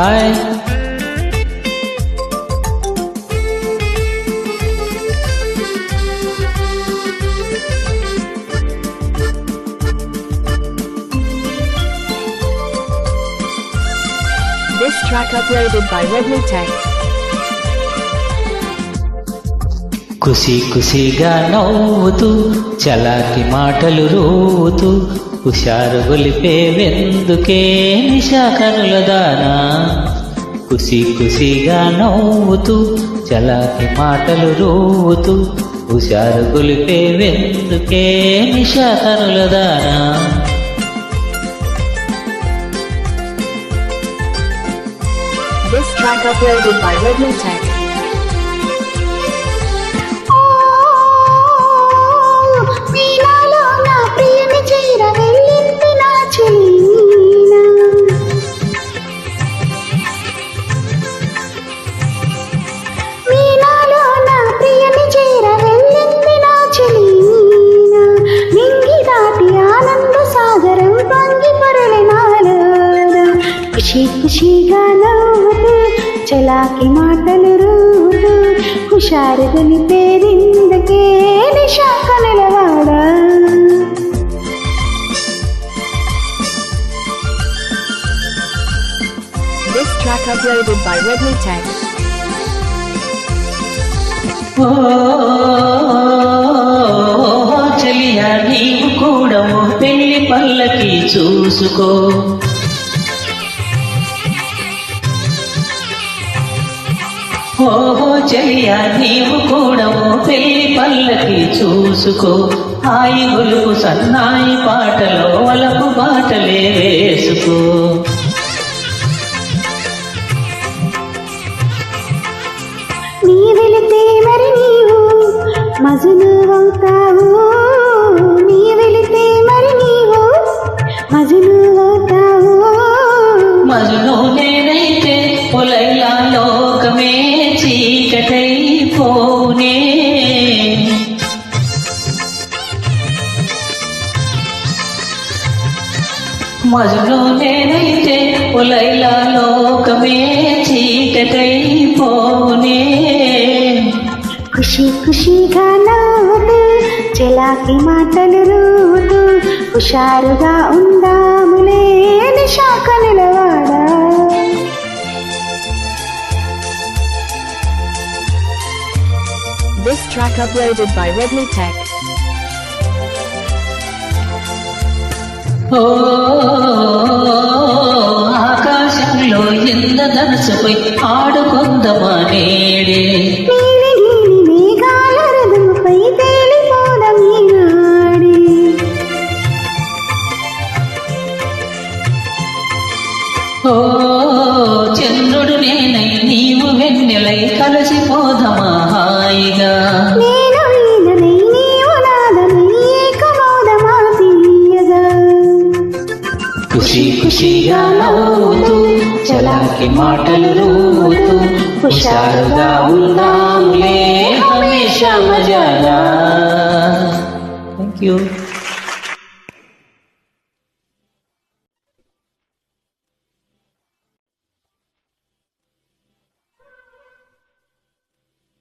Hi. This track uploaded by Redmi Tech. కుసి కుసిగా నవ్వుతూ చలాకి మాటలు రోతూ హుషారు గొలిపే వెందుకే నిశా కనుల దానా. కుసి కుసిగా నవ్వుతూ చలాకి మాటలు రోతూ హుషారు గొలిపే వెందుకే నిశా కనుల దానా. This track uploaded by Redmi Tech. ఖుషి ఖుషిగా నవ్వుతూ చలాకి మాటలు రూతూ హుషారు గొలిపేరిందుకే నిశా కనులవాడా. This track uploaded by Redmi Tech. చలియా నీవు కూడా పెళ్లి పల్లకి చూసుకో. ఓహో చెలియా నీవు కూడా పెళ్లి పల్లకి చూసుకో. హాయి గొలుపు సన్నాయి పాటలో వలపు బాటలే వేసుకో. నీ వెళితే మరి నీవు మజును అవుతావు. నీ వెళితే మరి నీవు మజును అవుతావు. మజును నేనైతే పొలైలా లోకమే చీకటైపోనే. మజును నేనైతే పొలైలా లోకమే చీకటైపోనే. ఖుషి ఖుషిగా నవ్వుతూ చలాకి మాటలు రూతూ హుషారుగా ఉందాములే నిశా కనులవాడా. This track uploaded by Redmi Tech. ఓ ఆకాశంలో ఇంద్రధనుసుపై ఆడుకొందమా నేడే. మేఘాల రథముపై తేలిపోదాం ఈనాడే. ఓ చంద్రుడు నేనై నీవు వెన్నెలై కలిసిపోదమా హాయిగా. నేను వీణనై నీవు నాదమై ఏకమౌదమా తీయగా. ఖుషి ఖుషిగా నవ్వుతూ చలాకి మాటలు రూతూ హుషారుగా ఉందాంలే హమేషా మజాగా. Thank you.